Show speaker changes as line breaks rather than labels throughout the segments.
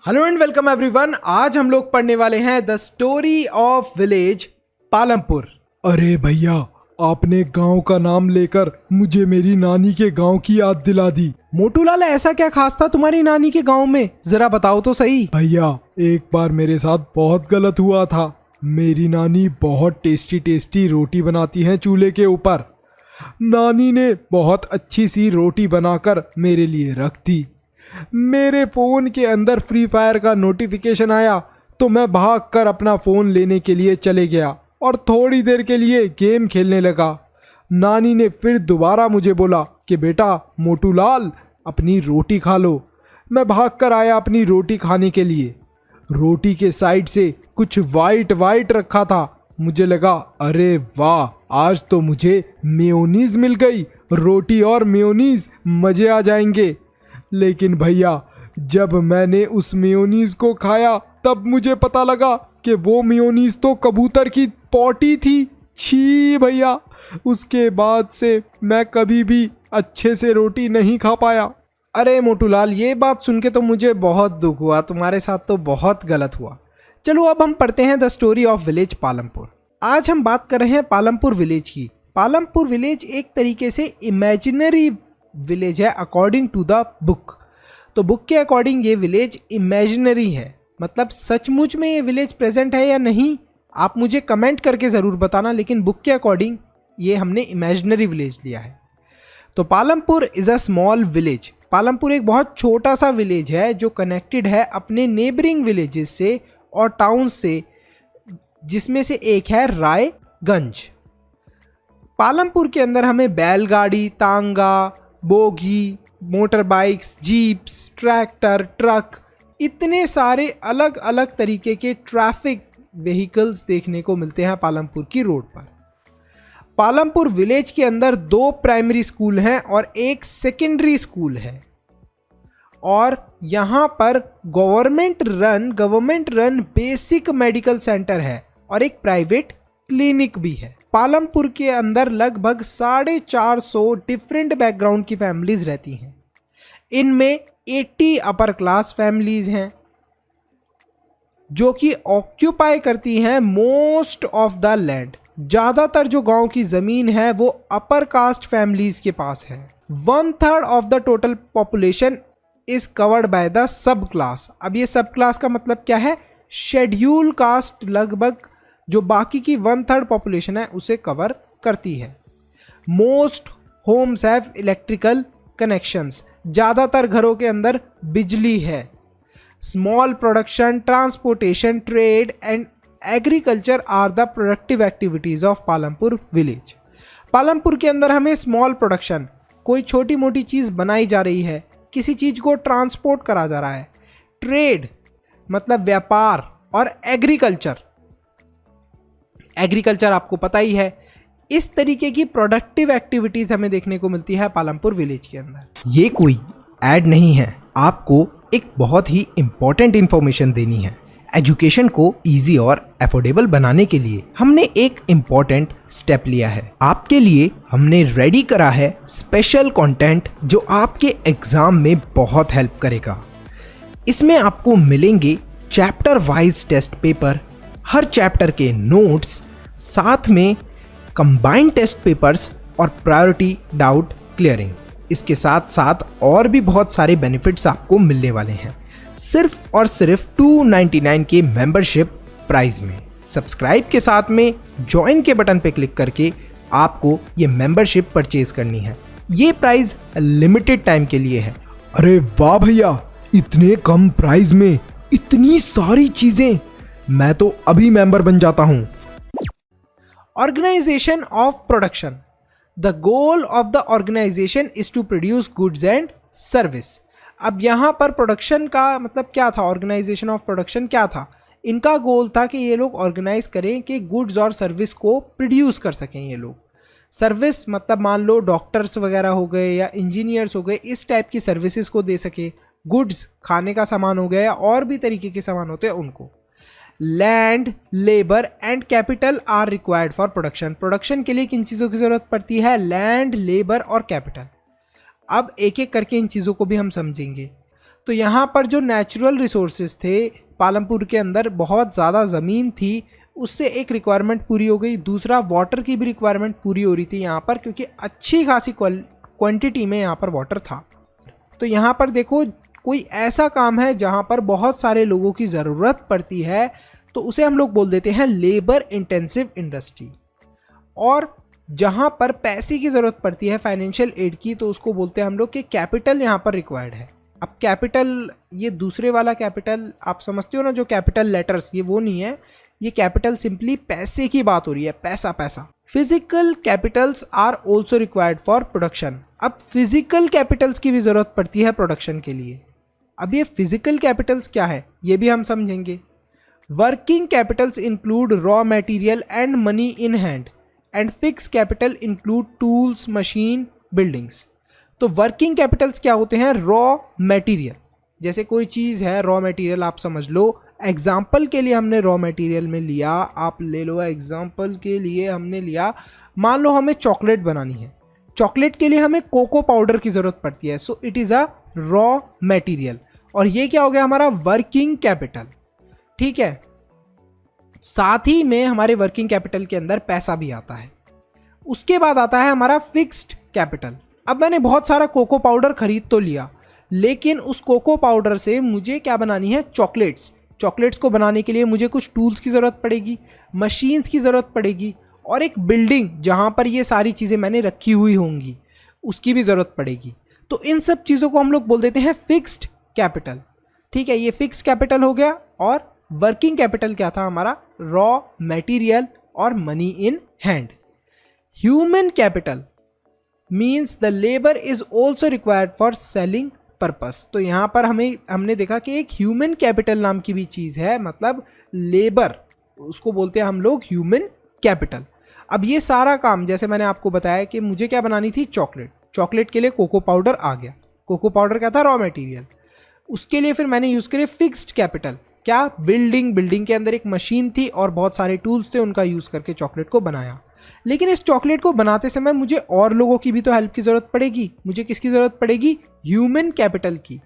Hello and welcome everyone. आज हम लोग पढ़ने वाले हैं the story of village Palampur.
अरे भैया, आपने गांव का नाम लेकर मुझे मेरी नानी के गांव की याद दिला दी।
मोटूलाल, ऐसा क्या खास था तुम्हारी नानी के गांव में, जरा बताओ तो सही।
भैया, एक बार मेरे साथ बहुत गलत हुआ था। मेरी नानी बहुत टेस्टी टेस्टी रोटी बनाती हैं चूल्हे के ऊपर। नानी ने बहुत अच्छी सी रोटी बनाकर मेरे लिए रख दी। मेरे फ़ोन के अंदर फ्री फायर का नोटिफिकेशन आया तो मैं भागकर अपना फ़ोन लेने के लिए चले गया और थोड़ी देर के लिए गेम खेलने लगा। नानी ने फिर दोबारा मुझे बोला कि बेटा मोटूलाल, अपनी रोटी खा लो। मैं भागकर आया अपनी रोटी खाने के लिए। रोटी के साइड से कुछ वाइट रखा था। मुझे लगा अरे वाह, आज तो मुझे मेयोनीज मिल गई। रोटी और मेयोनीज, मज़े आ जाएंगे। लेकिन भैया, जब मैंने उस मेयोनीज को खाया तब मुझे पता लगा कि वो मेयोनीज तो कबूतर की पॉटी थी। छी भैया, उसके बाद से मैं कभी भी अच्छे से रोटी नहीं खा पाया।
अरे मोटूलाल, ये बात सुन के तो मुझे बहुत दुख हुआ। तुम्हारे साथ तो बहुत गलत हुआ। चलो अब हम पढ़ते हैं the story of village Palampur. आज हम बात कर रहे हैं पालमपुर विलेज की। पालमपुर विलेज एक तरीके से इमेजिनरी विलेज है अकॉर्डिंग टू द बुक। तो बुक के अकॉर्डिंग ये विलेज इमेजिनरी है, मतलब सचमुच में ये विलेज प्रेजेंट है या नहीं, आप मुझे कमेंट करके ज़रूर बताना। लेकिन बुक के अकॉर्डिंग ये हमने इमेजिनरी विलेज लिया है। तो Palampur is a small village. Palampur एक बहुत छोटा सा विलेज है जो कनेक्टेड है अपने नेबरिंग विलेजेस से और टाउन से, जिसमें से एक है रायगंज। पालमपुर के अंदर हमें बैलगाड़ी, तांगा, bogie, motor bikes, jeeps, tractor, truck, इतने सारे अलग अलग तरीके के ट्रैफिक व्हीकल्स देखने को मिलते हैं पालमपुर की रोड पर। पालमपुर विलेज के अंदर 2 प्राइमरी स्कूल हैं और एक सेकेंडरी स्कूल है, और यहाँ पर government run basic medical centre है और एक प्राइवेट क्लिनिक भी है। पालमपुर के अंदर लगभग 450 डिफरेंट बैकग्राउंड की फैमिलीज रहती हैं। इनमें 80 अपर क्लास फैमिलीज हैं जो कि ऑक्यूपाई करती हैं मोस्ट ऑफ द लैंड। ज़्यादातर जो गांव की ज़मीन है वो अपर कास्ट फैमिलीज के पास है। 1/3 of the total population is covered by the sub class. अब ये सब क्लास का मतलब क्या है? शेड्यूल कास्ट लगभग जो बाकी की 1/3 पॉपुलेशन है उसे कवर करती है। Most homes have electrical connections. ज़्यादातर घरों के अंदर बिजली है। Small production, transportation, trade and agriculture are the productive activities of Palampur village. Palampur के अंदर हमें स्मॉल प्रोडक्शन, कोई छोटी मोटी चीज़ बनाई जा रही है, किसी चीज़ को ट्रांसपोर्ट करा जा रहा है। ट्रेड मतलब व्यापार, और एग्रीकल्चर आपको पता ही है। इस तरीके की प्रोडक्टिव एक्टिविटीज हमें देखने को मिलती है पालमपुर विलेज के अंदर। ये कोई ऐड नहीं है, आपको एक बहुत ही इंपॉर्टेंट इंफॉर्मेशन देनी है। एजुकेशन को इजी और अफोर्डेबल बनाने के लिए हमने एक इम्पॉर्टेंट स्टेप लिया है। आपके लिए हमने रेडी करा है स्पेशल कंटेंट जो आपके एग्जाम में बहुत हेल्प करेगा। इसमें आपको मिलेंगे चैप्टर वाइज टेस्ट पेपर, हर चैप्टर के नोट्स, साथ में कंबाइंड टेस्ट पेपर्स और प्रायोरिटी डाउट क्लियरिंग। इसके साथ साथ और भी बहुत सारे बेनिफिट्स आपको मिलने वाले हैं, सिर्फ और सिर्फ 299 के मेंबरशिप प्राइस में। सब्सक्राइब के साथ में ज्वाइन के बटन पे क्लिक करके आपको ये मेंबरशिप परचेज करनी है। ये प्राइस लिमिटेड टाइम के लिए है।
अरे वाह भैया, इतने कम प्राइस में इतनी सारी चीजें, मैं तो अभी मेंबर बन जाता हूं।
Organisation of production. The goal of the organisation is to produce goods and service. अब यहाँ पर प्रोडक्शन का मतलब क्या था? ऑर्गेनाइजेशन ऑफ प्रोडक्शन क्या था? इनका गोल था कि ये लोग ऑर्गेनाइज करें कि गुड्स और सर्विस को प्रोड्यूस कर सकें। ये लोग सर्विस मतलब मान लो डॉक्टर्स वगैरह हो गए या इंजीनियर्स हो गए, इस टाइप की सर्विसेज को दे सके। गुड्स खाने का सामान हो गया या और भी तरीके के सामान होते हैं उनको। Land, labour and capital R required for production. Production के लिए किन चीज़ों की ज़रूरत पड़ती है? लैंड, लेबर और कैपिटल। अब एक एक करके इन चीज़ों को भी हम समझेंगे। तो यहाँ पर जो नेचुरल रिसोर्सेज थे, पालमपुर के अंदर बहुत ज़्यादा ज़मीन थी, उससे एक रिक्वायरमेंट पूरी हो गई। दूसरा, वाटर की भी रिक्वायरमेंट पूरी हो रही थी यहाँ पर, क्योंकि अच्छी खासी क्वांटिटी में यहाँ पर वाटर था। तो यहाँ पर देखो, कोई ऐसा काम है जहाँ पर बहुत सारे लोगों की ज़रूरत पड़ती है, तो उसे हम लोग बोल देते हैं लेबर इंटेंसिव इंडस्ट्री। और जहाँ पर पैसे की ज़रूरत पड़ती है, फाइनेंशियल एड की, तो उसको बोलते हैं हम लोग कि कैपिटल यहाँ पर रिक्वायर्ड है। अब कैपिटल, ये दूसरे वाला कैपिटल आप समझते हो ना, जो कैपिटल लेटर्स, ये वो नहीं है, ये कैपिटल सिंपली पैसे की बात हो रही है, पैसा पैसा। Physical capitals are also required for production. अब फिजिकल कैपिटल्स की भी ज़रूरत पड़ती है प्रोडक्शन के लिए। अब ये फिजिकल कैपिटल्स क्या है, ये भी हम समझेंगे। Working Capitals include raw material and money in hand, and fix capital include tools, machine, buildings. तो वर्किंग कैपिटल्स क्या होते हैं? रॉ मटेरियल, जैसे कोई चीज़ है रॉ मटेरियल, आप समझ लो। एग्जाम्पल के लिए हमने रॉ मटेरियल में लिया, आप ले लो एग्जाम्पल के लिए हमने लिया, मान लो हमें चॉकलेट बनानी है, चॉकलेट के लिए हमें कोको पाउडर की ज़रूरत पड़ती है, so it is a raw material. और ये क्या हो गया? हमारा वर्किंग कैपिटल। ठीक है, साथ ही में हमारे वर्किंग कैपिटल के अंदर पैसा भी आता है। उसके बाद आता है हमारा फिक्स्ड कैपिटल। अब मैंने बहुत सारा कोको पाउडर खरीद तो लिया, लेकिन उस कोको पाउडर से मुझे क्या बनानी है? चॉकलेट्स। चॉकलेट्स को बनाने के लिए मुझे कुछ टूल्स की ज़रूरत पड़ेगी, मशीन्स की ज़रूरत पड़ेगी, और एक बिल्डिंग जहाँ पर ये सारी चीज़ें मैंने रखी हुई होंगी उसकी भी ज़रूरत पड़ेगी। तो इन सब चीज़ों को हम लोग बोल देते हैं फिक्स्ड कैपिटल। ठीक है, ये फिक्स्ड कैपिटल हो गया। और वर्किंग कैपिटल क्या था हमारा? रॉ मटेरियल और money in hand. Human capital means the labour is also required for selling purpose. तो यहाँ पर हमने देखा कि एक ह्यूमन कैपिटल नाम की भी चीज़ है, मतलब लेबर, उसको बोलते हैं हम लोग ह्यूमन कैपिटल। अब ये सारा काम, जैसे मैंने आपको बताया कि मुझे क्या बनानी थी? चॉकलेट। चॉकलेट के लिए कोको पाउडर आ गया, कोको पाउडर क्या था? Raw material. उसके लिए फिर मैंने यूज़ करे फिक्स्ड कैपिटल, क्या? बिल्डिंग। बिल्डिंग के अंदर एक मशीन थी और बहुत सारे टूल्स थे, उनका यूज़ करके चॉकलेट को बनाया। लेकिन इस चॉकलेट को बनाते समय मुझे और लोगों की भी तो हेल्प की ज़रूरत पड़ेगी। मुझे किसकी ज़रूरत पड़ेगी? ह्यूमन कैपिटल की।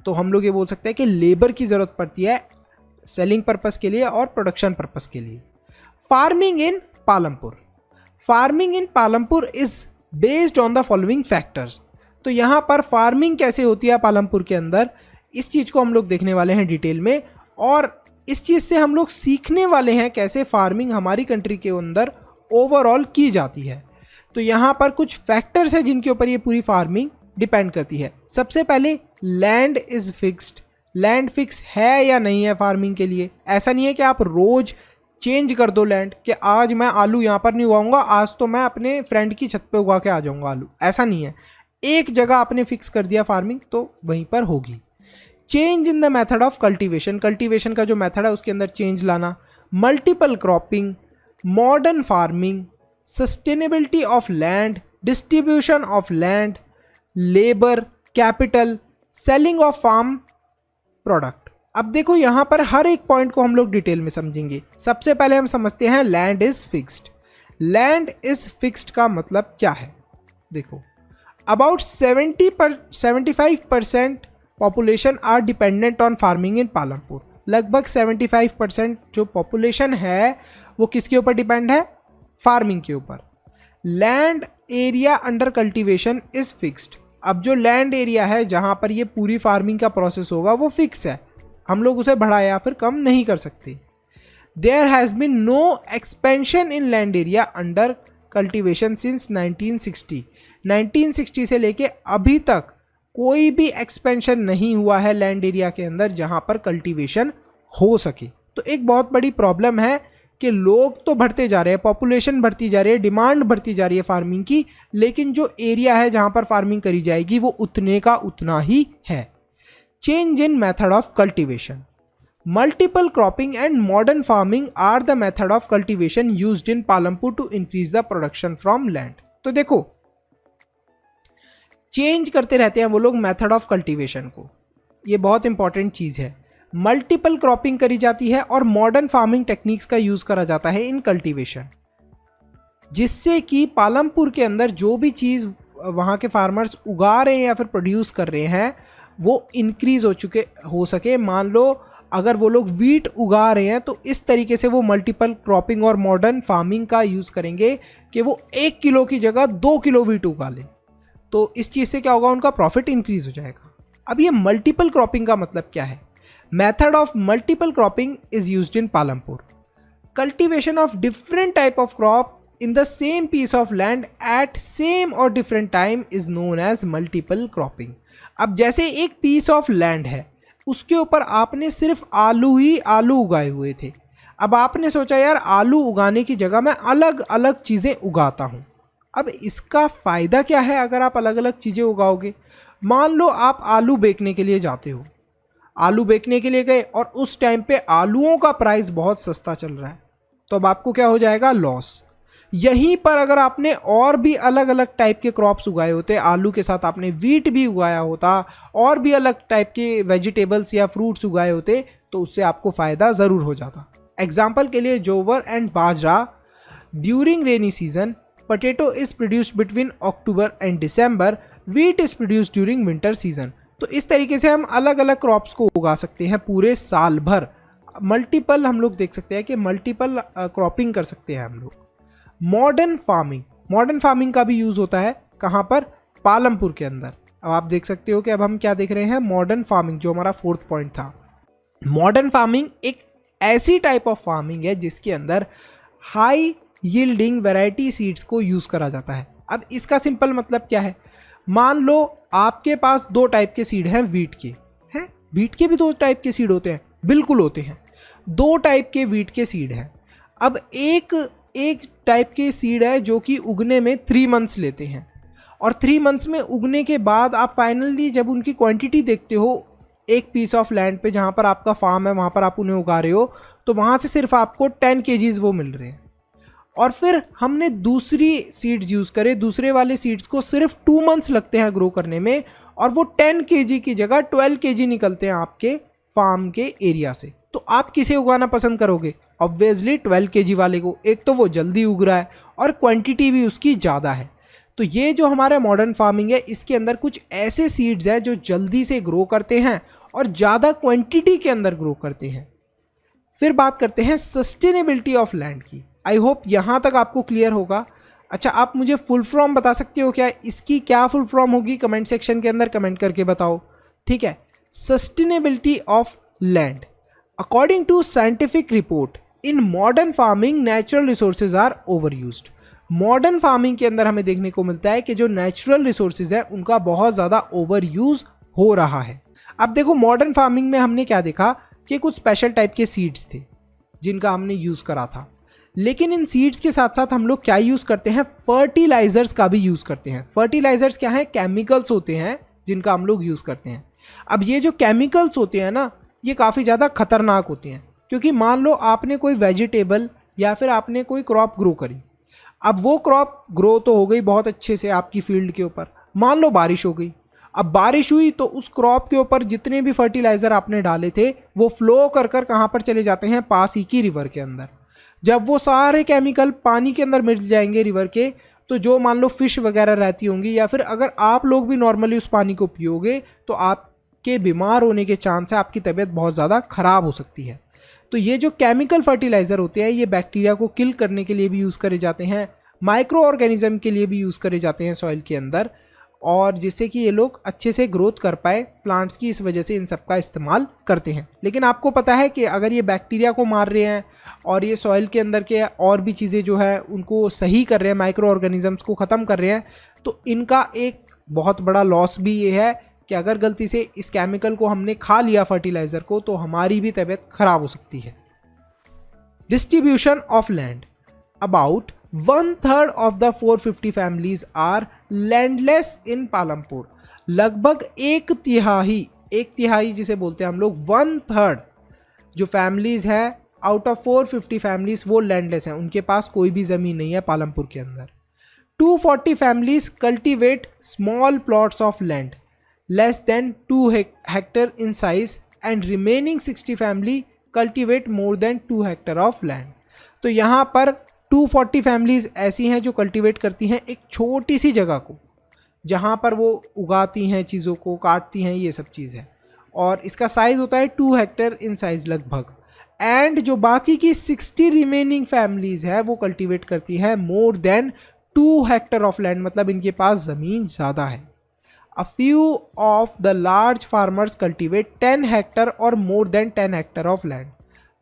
तो हम लोग ये बोल सकते हैं कि लेबर की ज़रूरत पड़ती है सेलिंग पर्पस के लिए और प्रोडक्शन पर्पस के लिए। Farming in Palampur. Farming in Palampur is based on the following factors. तो यहाँ पर फार्मिंग कैसे होती है पालमपुर के अंदर, इस चीज़ को हम लोग देखने वाले हैं डिटेल में, और इस चीज़ से हम लोग सीखने वाले हैं कैसे फार्मिंग हमारी कंट्री के अंदर ओवरऑल की जाती है। तो यहाँ पर कुछ फैक्टर्स हैं जिनके ऊपर ये पूरी फार्मिंग डिपेंड करती है। सबसे पहले, land is fixed. Land fix है या नहीं है फार्मिंग के लिए? ऐसा नहीं है कि आप रोज़ चेंज कर दो लैंड, कि आज मैं आलू यहाँ पर नहीं उगाऊंगा, आज तो मैं अपने फ्रेंड की छत पे उगा के आ जाऊँगा आलू। ऐसा नहीं है, एक जगह आपने फिक्स कर दिया फार्मिंग तो वहीं पर होगी। Change in the method of cultivation. Cultivation का जो मेथड है उसके अंदर चेंज लाना। Multiple cropping, modern farming, sustainability of land, distribution of land, labour, capital, selling of farm product. अब देखो यहाँ पर हर एक पॉइंट को हम लोग डिटेल में समझेंगे। सबसे पहले हम समझते हैं land is fixed. Land is fixed का मतलब क्या है? देखो, about 75% population are dependent on farming in Palampur. लगभग 75% जो पॉपुलेशन है वो किसके ऊपर डिपेंड है? फार्मिंग के ऊपर। Land area under cultivation is fixed. अब जो लैंड एरिया है जहाँ पर ये पूरी फार्मिंग का प्रोसेस होगा वो फिक्स है, हम लोग उसे बढ़ा या फिर कम नहीं कर सकते। There has been no expansion in land area under cultivation since 1960। 1960 से लेके अभी तक कोई भी एक्सपेंशन नहीं हुआ है लैंड एरिया के अंदर जहाँ पर कल्टीवेशन हो सके। तो एक बहुत बड़ी प्रॉब्लम है कि लोग तो बढ़ते जा रहे हैं, पॉपुलेशन बढ़ती जा रही है, डिमांड बढ़ती जा रही है फार्मिंग की, लेकिन जो एरिया है जहाँ पर फार्मिंग करी जाएगी वो उतने का उतना ही है। Change in method of cultivation. Multiple cropping and modern farming are the method of cultivation used in Palampur to increase the production from land. तो देखो, चेंज करते रहते हैं वो लोग मेथड ऑफ कल्टीवेशन को, ये बहुत इंपॉर्टेंट चीज़ है। मल्टीपल क्रॉपिंग करी जाती है और मॉडर्न फार्मिंग टेक्निक्स का यूज़ करा जाता है इन कल्टीवेशन, जिससे कि पालमपुर के अंदर जो भी चीज़ वहाँ के फार्मर्स उगा रहे हैं या फिर प्रोड्यूस कर रहे हैं वो इंक्रीज हो सके। मान लो अगर वो लोग वीट उगा रहे हैं तो इस तरीके से वो मल्टीपल क्रॉपिंग और मॉडर्न फार्मिंग का यूज़ करेंगे कि वो 1 किलो की जगह 2 किलो वीट उगा लें। तो इस चीज़ से क्या होगा, उनका प्रॉफिट इंक्रीज हो जाएगा। अब ये मल्टीपल क्रॉपिंग का मतलब क्या है? Method of multiple cropping is used in Palampur. Cultivation of different type of crop in the same piece of land at same or different time is known as multiple cropping। अब जैसे एक piece of land है, उसके ऊपर आपने सिर्फ आलू उगाए हुए थे। अब आपने सोचा यार आलू उगाने की जगह मैं अलग अलग चीज़ें उगाता हूँ। अब इसका फ़ायदा क्या है अगर आप अलग अलग चीज़ें उगाओगे? मान लो आप आलू बेचने के लिए जाते हो, आलू बेचने के लिए गए और उस टाइम पे आलूओं का प्राइस बहुत सस्ता चल रहा है, तो अब आपको क्या हो जाएगा, लॉस। यहीं पर अगर आपने और भी अलग अलग टाइप के क्रॉप्स उगाए होते, आलू के साथ आपने वीट भी उगाया होता और भी अलग टाइप के वेजिटेबल्स या फ्रूट्स उगाए होते, तो उससे आपको फ़ायदा ज़रूर हो जाता। एग्जाम्पल के लिए जोवर and bajra during rainy season, potato is produced between October and December, wheat is produced during winter season. तो इस तरीके से हम अलग अलग क्रॉप्स को उगा सकते हैं पूरे साल भर। मल्टीपल हम लोग देख सकते हैं कि मल्टीपल क्रॉपिंग कर सकते हैं हम लोग। मॉडर्न फार्मिंग का भी यूज़ होता है कहाँ पर, पालमपुर के अंदर। अब आप देख सकते हो कि अब हम क्या देख रहे हैं, मॉडर्न फार्मिंग, जो हमारा 4th पॉइंट था। मॉडर्न फार्मिंग एक ऐसी टाइप ऑफ फार्मिंग है जिसके अंदर हाई यील्डिंग वैरायटी सीड्स को यूज़ करा जाता है। अब इसका सिंपल मतलब क्या है, मान लो आपके पास 2 टाइप के सीड हैं वीट के, हैं वीट के भी 2 टाइप के सीड होते हैं, बिल्कुल होते हैं। 2 टाइप के वीट के सीड हैं। अब एक टाइप के सीड है जो कि उगने में 3 मंथ्स लेते हैं, और 3 मंथ्स में उगने के बाद आप फाइनली जब उनकी क्वांटिटी देखते हो एक पीस ऑफ लैंड पे जहाँ पर आपका फार्म है, वहाँ पर आप उन्हें उगा रहे हो, तो वहाँ से सिर्फ आपको 10 kgs वो मिल रहे हैं। और फिर हमने दूसरी सीड्स यूज़ करे, दूसरे वाले सीड्स को सिर्फ 2 मंथ्स लगते हैं ग्रो करने में, और वो 10 kg की जगह 12 kg निकलते हैं आपके फार्म के एरिया से। तो आप किसे उगाना पसंद करोगे? ऑब्वियसली 12 kg वाले को। एक तो वो जल्दी उग रहा है और क्वांटिटी भी उसकी ज़्यादा है। तो ये जो हमारा मॉडर्न फार्मिंग है, इसके अंदर कुछ ऐसे सीड्स हैं जो जल्दी से ग्रो करते हैं और ज़्यादा क्वांटिटी के अंदर ग्रो करते हैं। फिर बात करते हैं सस्टेनेबिलिटी ऑफ लैंड की। आई होप यहाँ तक आपको क्लियर होगा। अच्छा, आप मुझे फुल फॉर्म बता सकते हो क्या? इसकी क्या फुल फॉर्म होगी? कमेंट सेक्शन के अंदर कमेंट करके बताओ, ठीक है। Sustainability of land. According to scientific report, in modern farming natural resources are over used. Modern farming के अंदर हमें देखने को मिलता है कि जो नेचुरल रिसोर्सेज है उनका बहुत ज़्यादा ओवर यूज़ हो रहा है। अब देखो, मॉडर्न फार्मिंग में हमने क्या देखा कि कुछ स्पेशल टाइप के सीड्स थे जिनका हमने यूज़ करा था, लेकिन इन सीड्स के साथ साथ हम लोग क्या यूज़ करते हैं, फर्टिलाइजर्स का भी यूज़ करते हैं। फर्टिलाइजर्स क्या है? केमिकल्स होते हैं जिनका हम लोग यूज़ करते हैं। अब ये जो केमिकल्स होते हैं ना, ये काफ़ी ज़्यादा खतरनाक होते हैं, क्योंकि मान लो आपने कोई वेजिटेबल या फिर आपने कोई क्रॉप ग्रो करी। अब वो क्रॉप ग्रो तो हो गई बहुत अच्छे से आपकी फील्ड के ऊपर, मान लो बारिश हो गई। अब बारिश हुई तो उस क्रॉप के ऊपर जितने भी फर्टिलाइज़र आपने डाले थे वो फ्लो कर कर कहाँ पर चले जाते हैं, पास ही की रिवर के अंदर। जब वो सारे केमिकल पानी के अंदर मिल जाएंगे रिवर के, तो जो मान लो फिश वगैरह रहती होंगी, या फिर अगर आप लोग भी नॉर्मली उस पानी को पियोगे तो आपके बीमार होने के चांस है, आपकी तबीयत बहुत ज़्यादा ख़राब हो सकती है। तो ये जो केमिकल फर्टिलाइज़र होते हैं, ये बैक्टीरिया को किल करने के लिए भी यूज़ करे जाते हैं, माइक्रो ऑर्गेनिज्म के लिए भी यूज़ करे जाते हैं सॉइल के अंदर, और जिससे कि ये लोग अच्छे से ग्रोथ कर पाए प्लांट्स की, इस वजह से इन सब का इस्तेमाल करते हैं। लेकिन आपको पता है कि अगर ये बैक्टीरिया को मार रहे हैं और ये सॉइल के अंदर के और भी चीज़ें जो है उनको सही कर रहे हैं, माइक्रो ऑर्गेनिजम्स को ख़त्म कर रहे हैं, तो इनका एक बहुत बड़ा लॉस भी ये है कि अगर गलती से इस केमिकल को हमने खा लिया फर्टिलाइज़र को, तो हमारी भी तबीयत ख़राब हो सकती है। Distribution of land. About 1/3 of the 450 families are landless in Palampur. लगभग एक तिहाई जिसे बोलते हैं हम लोग, 1/3 जो फैमिलीज़ है आउट ऑफ 450 फैमिलीज वो लैंडलेस हैं, उनके पास कोई भी ज़मीन नहीं है पालमपुर के अंदर। 240 families cultivate small plots of land less than 2 hectare in size and remaining 60 family cultivate more than 2 hectare of land। तो यहाँ पर 240 फैमिलीज़ ऐसी हैं जो कल्टीवेट करती हैं एक छोटी सी जगह को, जहाँ पर वो उगाती हैं चीज़ों को, काटती हैं, ये सब चीज़ है। और इसका साइज़ होता है 2 हेक्टेयर इन साइज़ लगभग। एंड जो बाकी की 60 रिमेनिंग फैमिलीज है वो कल्टीवेट करती है more than 2 hectare of land, मतलब इनके पास ज़मीन ज़्यादा है। A few of the large farmers cultivate 10 hectare और more than 10 hectare of land.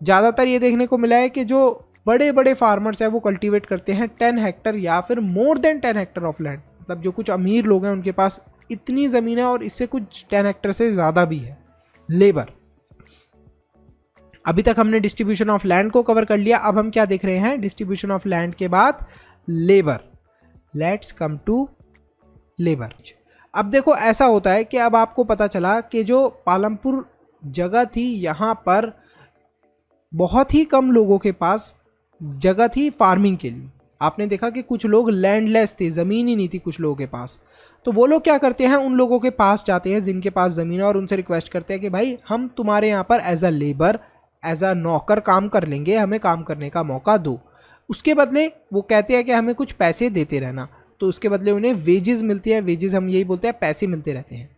ज़्यादातर ये देखने को मिला है कि जो बड़े बड़े फार्मर्स हैं वो कल्टीवेट करते हैं 10 हेक्टेयर या फिर मोर देन 10 हेक्टेयर ऑफ लैंड। मतलब जो कुछ अमीर लोग हैं उनके पास इतनी ज़मीन है और इससे कुछ 10 हेक्टेयर से ज़्यादा भी है। लेबर, अभी तक हमने डिस्ट्रीब्यूशन ऑफ लैंड को कवर कर लिया। अब हम क्या देख रहे हैं, डिस्ट्रीब्यूशन ऑफ लैंड के बाद labour. Let's come to labour. अब देखो ऐसा होता है कि अब आपको पता चला कि जो पालमपुर जगह थी यहाँ पर बहुत ही कम लोगों के पास जगह थी फार्मिंग के लिए। आपने देखा कि कुछ लोग लैंडलेस थे, ज़मीन ही नहीं थी कुछ लोगों के पास। तो वो लोग क्या करते हैं, उन लोगों के पास जाते हैं जिनके पास ज़मीन है और उनसे रिक्वेस्ट करते हैं कि भाई हम तुम्हारे यहाँ पर as a labour, as a नौकर काम कर लेंगे, हमें काम करने का मौका दो। उसके बदले वो कहते हैं कि हमें कुछ पैसे देते रहना। तो उसके बदले उन्हें वेजेस मिलती है। वेजेस हम यही बोलते हैं, पैसे मिलते रहते हैं।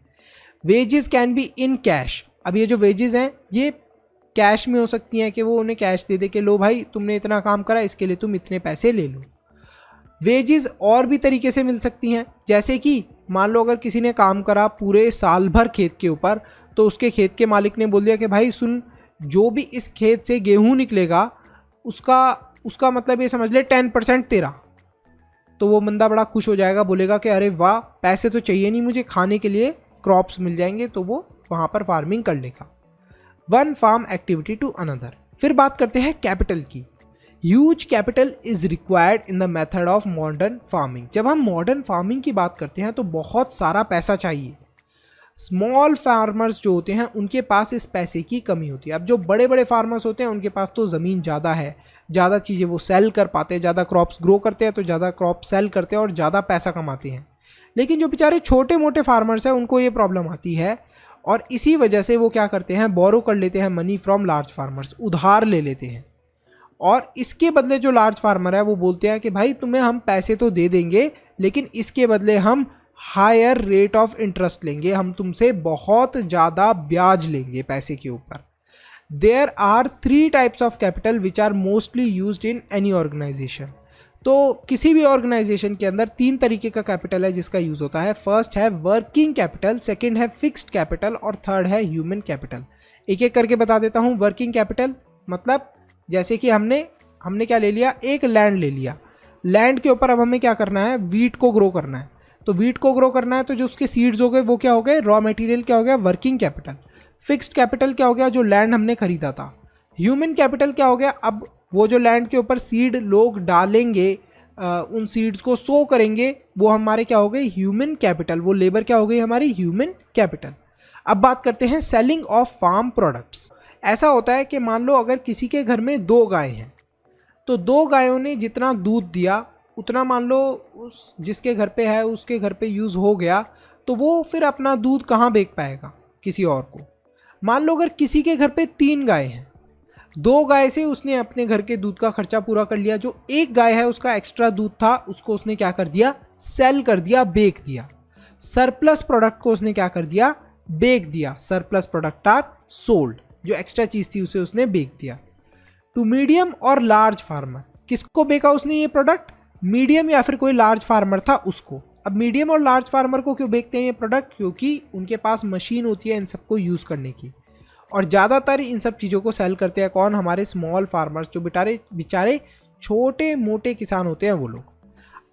Wages can be in cash. अब ये जो वेजेस हैं ये कैश में हो सकती हैं कि वो उन्हें कैश दे दे कि लो भाई तुमने इतना काम करा, इसके लिए तुम इतने पैसे ले लो। वेजेस और भी तरीके से मिल सकती हैं, जैसे कि मान लो अगर किसी ने काम करा पूरे साल भर खेत के ऊपर, तो उसके खेत के मालिक ने बोल दिया कि भाई सुन, जो भी इस खेत से गेहूं निकलेगा उसका मतलब ये समझ ले 10% तेरा। तो वो बंदा बड़ा खुश हो जाएगा, बोलेगा कि अरे वाह, पैसे तो चाहिए नहीं मुझे, खाने के लिए क्रॉप्स मिल जाएंगे। तो वो वहाँ पर फार्मिंग कर लेगा। One farm activity to another. फिर बात करते हैं कैपिटल की। Huge capital is required in the method of modern farming. जब हम मॉडर्न फार्मिंग की बात करते हैं तो बहुत सारा पैसा चाहिए। स्मॉल फार्मर्स जो होते हैं उनके पास इस पैसे की कमी होती है। अब जो बड़े बड़े फार्मर्स होते हैं उनके पास तो ज़मीन ज़्यादा है, ज़्यादा चीज़ें वो सेल कर पाते हैं, ज़्यादा क्रॉप्स ग्रो करते हैं तो ज़्यादा क्रॉप सेल करते हैं और ज़्यादा पैसा कमाते हैं। लेकिन जो बेचारे छोटे मोटे फार्मर्स हैं उनको ये प्रॉब्लम आती है और इसी वजह से वो क्या करते हैं, बोरो कर लेते हैं मनी फ्रॉम लार्ज फार्मर्स, उधार ले लेते हैं। और इसके बदले जो लार्ज फार्मर है वो बोलते हैं कि भाई तुम्हें हम पैसे तो दे देंगे लेकिन इसके बदले हम हायर रेट ऑफ इंटरेस्ट लेंगे, हम तुमसे बहुत ज़्यादा ब्याज लेंगे पैसे के ऊपर। There are 3 types of capital which are mostly used in any organisation. तो किसी भी ऑर्गेनाइजेशन के अंदर 3 तरीके का कैपिटल है जिसका यूज़ होता है। फर्स्ट है वर्किंग कैपिटल, सेकंड है फिक्स्ड कैपिटल और थर्ड है ह्यूमन कैपिटल। एक एक करके बता देता हूँ। वर्किंग कैपिटल मतलब जैसे कि हमने क्या ले लिया, एक लैंड ले लिया। लैंड के ऊपर अब हमें क्या करना है, वीट को ग्रो करना है। तो वीट को ग्रो करना है तो जो उसके सीड्स हो गए वो क्या हो गए, रॉ मटेरियल क्या हो गया, वर्किंग कैपिटल। फिक्स्ड कैपिटल क्या हो गया, जो लैंड हमने खरीदा था। ह्यूमन कैपिटल क्या हो गया, अब वो जो लैंड के ऊपर सीड लोग डालेंगे, उन सीड्स को सो करेंगे, वो हमारे क्या हो गए, ह्यूमन कैपिटल। वो लेबर क्या हो गई हमारी, ह्यूमन कैपिटल। अब बात करते हैं सेलिंग ऑफ फार्म प्रोडक्ट्स। ऐसा होता है कि मान लो अगर किसी के घर में 2 गायें हैं तो 2 गायों ने जितना दूध दिया उतना मान लो उस जिसके घर पे है उसके घर पे यूज़ हो गया, तो वो फिर अपना दूध कहाँ बेच पाएगा, किसी और को। मान लो अगर किसी के घर पे 3 गायें हैं, 2 गाय से उसने अपने घर के दूध का खर्चा पूरा कर लिया। जो 1 गाय है उसका एक्स्ट्रा दूध था उसको उसने क्या कर दिया, सेल कर दिया, बेच दिया। सरप्लस प्रोडक्ट को उसने क्या कर दिया, बेच दिया। सरप्लस प्रोडक्ट आर सोल्ड, जो एक्स्ट्रा चीज़ थी उसे उसने बेच दिया। टू मीडियम और लार्ज फार्मर, किसको बेचा उसने ये प्रोडक्ट, मीडियम या फिर कोई लार्ज फार्मर था उसको। अब मीडियम और लार्ज फार्मर को क्यों बेचते हैं ये प्रोडक्ट, क्योंकि उनके पास मशीन होती है इन सबको यूज़ करने की। और ज़्यादातर इन सब चीज़ों को सेल करते हैं कौन, हमारे स्मॉल फार्मर्स, जो बेचारे छोटे मोटे किसान होते हैं वो लोग।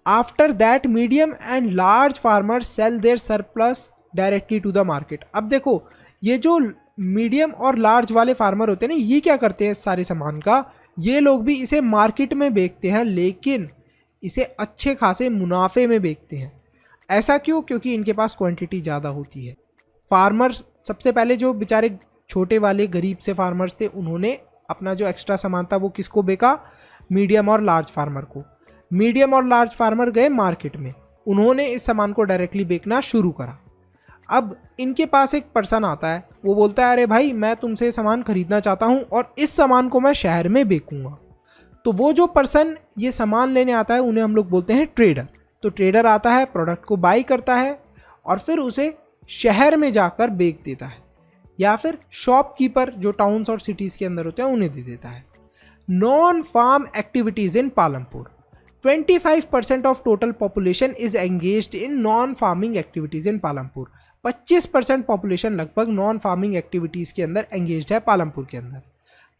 After that medium and large farmers sell their surplus directly to the market. अब देखो ये जो मीडियम और लार्ज वाले फार्मर होते हैं ना, ये क्या करते हैं सारे सामान का, ये लोग भी इसे मार्केट में बेचते हैं लेकिन इसे अच्छे खासे मुनाफे में बेचते हैं। ऐसा क्यों, क्योंकि इनके पास क्वांटिटी ज़्यादा होती है। फार्मर्स सबसे पहले जो बेचारे छोटे वाले गरीब से फार्मर्स थे उन्होंने अपना जो एक्स्ट्रा सामान था वो किसको बेचा, मीडियम और लार्ज फार्मर को। मीडियम और लार्ज फार्मर गए मार्केट में, उन्होंने इस सामान को डायरेक्टली बेचना शुरू करा। अब इनके पास एक पर्सन आता है, वो बोलता है अरे भाई मैं तुमसे सामान खरीदना चाहता हूँ और इस सामान को मैं शहर में बेचूंगा। तो वो जो पर्सन ये सामान लेने आता है उन्हें हम लोग बोलते हैं ट्रेडर। तो ट्रेडर आता है, प्रोडक्ट को बाई करता है, और फिर उसे शहर में जाकर बेच देता है, या फिर शॉपकीपर जो टाउन्स और सिटीज़ के अंदर होते हैं उन्हें दे देता है। Non farm activities in Palampur, 25% of total population is engaged in non farming activities in Palampur. 25% population लगभग नॉन फार्मिंग एक्टिविटीज़ के अंदर एंगेज्ड है पालमपुर के अंदर।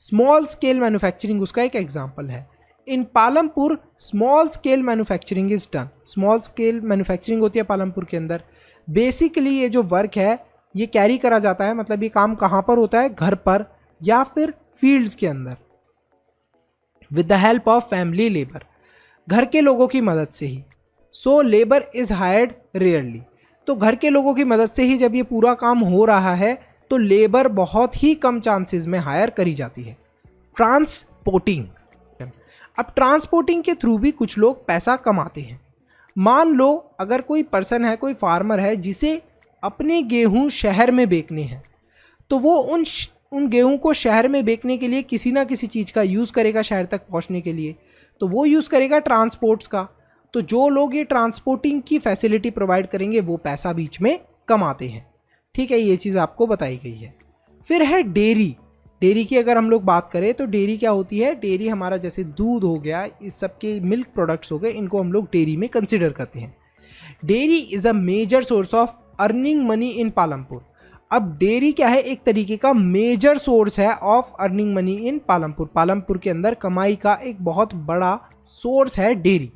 स्मॉल स्केल मैन्युफैक्चरिंग उसका एक एग्जाम्पल है। In Palampur small scale manufacturing is done. Small scale manufacturing होती है पालमपुर के अंदर। बेसिकली ये जो वर्क है ये कैरी करा जाता है, मतलब ये काम कहाँ पर होता है, घर पर या फिर फील्ड्स के अंदर, with the help of family labour, घर के लोगों की मदद से ही। So labour is hired rarely, तो घर के लोगों की मदद से ही जब ये पूरा काम हो रहा है तो लेबर बहुत ही कम चांसेस में हायर करी जाती है। ट्रांसपोर्टिंग, अब ट्रांसपोर्टिंग के थ्रू भी कुछ लोग पैसा कमाते हैं। मान लो अगर कोई पर्सन है, कोई फार्मर है जिसे अपने गेहूं शहर में बेचने हैं, तो वो उन गेहूं को शहर में बेचने के लिए किसी ना किसी चीज़ का यूज़ करेगा शहर तक पहुंचने के लिए, तो वो यूज़ करेगा ट्रांसपोर्ट्स का। तो जो लोग ये ट्रांसपोर्टिंग की फैसिलिटी प्रोवाइड करेंगे वो पैसा बीच में कमाते हैं। ठीक है, ये चीज़ आपको बताई गई है। फिर है डेयरी। डेयरी की अगर हम लोग बात करें तो डेयरी क्या होती है, डेयरी हमारा जैसे दूध हो गया, इस सब के मिल्क प्रोडक्ट्स हो गए, इनको हम लोग डेयरी में कंसिडर करते हैं। Dairy is a major source of earning money in Palampur. अब डेयरी क्या है, एक तरीके का मेजर सोर्स है of earning money in Palampur. Palampur के अंदर कमाई का एक बहुत बड़ा सोर्स है डेयरी।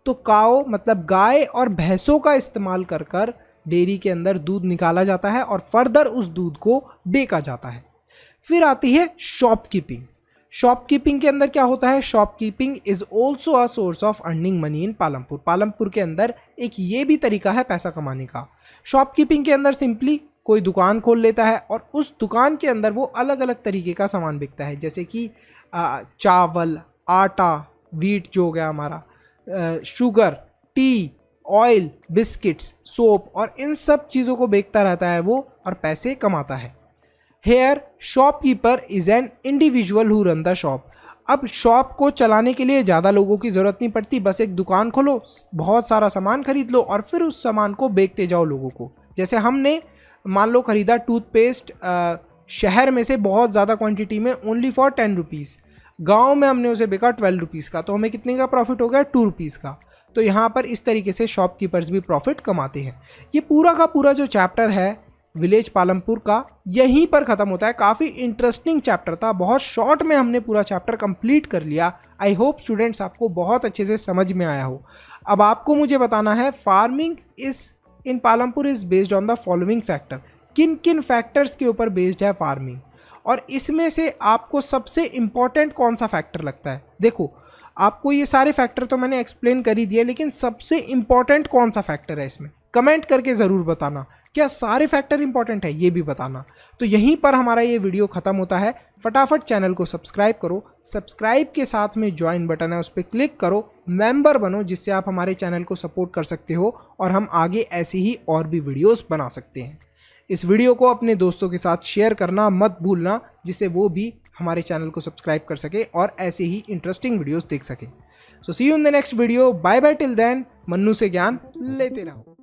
तो काओ मतलब गाय और भैंसों का इस्तेमाल कर कर डेयरी के अंदर दूध निकाला जाता है और फर्दर उस दूध को बेचा जाता है। फिर आती है शॉपकीपिंग। शॉपकीपिंग के अंदर क्या होता है, shopkeeping is also a source of earning money in Palampur. Palampur के अंदर एक ये भी तरीका है पैसा कमाने का। शॉपकीपिंग के अंदर सिंपली कोई दुकान खोल लेता है और उस दुकान के अंदर वो अलग अलग तरीके का सामान बिकता है, जैसे कि चावल, आटा, वीट जो हो गया हमारा, sugar, T, oil, biscuits, soap, और इन सब चीज़ों को बेचता रहता है वो और पैसे कमाता है। Here shopkeeper is an individual who run the shop. अब शॉप को चलाने के लिए ज़्यादा लोगों की ज़रूरत नहीं पड़ती, बस एक दुकान खोलो, बहुत सारा सामान खरीद लो और फिर उस सामान को बेचते जाओ लोगों को। जैसे हमने मान लो खरीदा टूथपेस्ट शहर में से बहुत ज़्यादा क्वांटिटी में ओनली फॉर 10 रुपीज़, गाँव में हमने उसे बेचा 12 रुपीज़ का, तो हमें कितने का प्रॉफिट हो गया, 2 रुपीज़ का। तो यहाँ पर इस तरीके से शॉपकीपर्स भी प्रॉफिट कमाते हैं। ये पूरा का पूरा जो चैप्टर है विलेज पालमपुर का यहीं पर ख़त्म होता है। काफ़ी इंटरेस्टिंग चैप्टर था, बहुत शॉर्ट में हमने पूरा चैप्टर कंप्लीट कर लिया। आई होप स्टूडेंट्स आपको बहुत अच्छे से समझ में आया हो। अब आपको मुझे बताना है farming is in Palampur is based on the following factor. किन किन फैक्टर्स के ऊपर बेस्ड है फार्मिंग, और इसमें से आपको सबसे इम्पॉर्टेंट कौन सा फैक्टर लगता है। देखो आपको ये सारे फैक्टर तो मैंने एक्सप्लेन कर ही दिया, लेकिन सबसे इम्पॉर्टेंट कौन सा फैक्टर है इसमें कमेंट करके ज़रूर बताना। क्या सारे फैक्टर इंपॉर्टेंट है ये भी बताना। तो यहीं पर हमारा ये वीडियो ख़त्म होता है। फटाफट चैनल को सब्सक्राइब करो, सब्सक्राइब के साथ में ज्वाइन बटन है उस पर क्लिक करो, मेंबर बनो, जिससे आप हमारे चैनल को सपोर्ट कर सकते हो और हम आगे ऐसी ही और भी वीडियोस बना सकते हैं। इस वीडियो को अपने दोस्तों के साथ शेयर करना मत भूलना, जिससे वो भी हमारे चैनल को सब्सक्राइब कर सके और ऐसे ही इंटरेस्टिंग वीडियोस देख सके। So see you in the next video. Bye bye, till then Mannu से ज्ञान लेते रहो।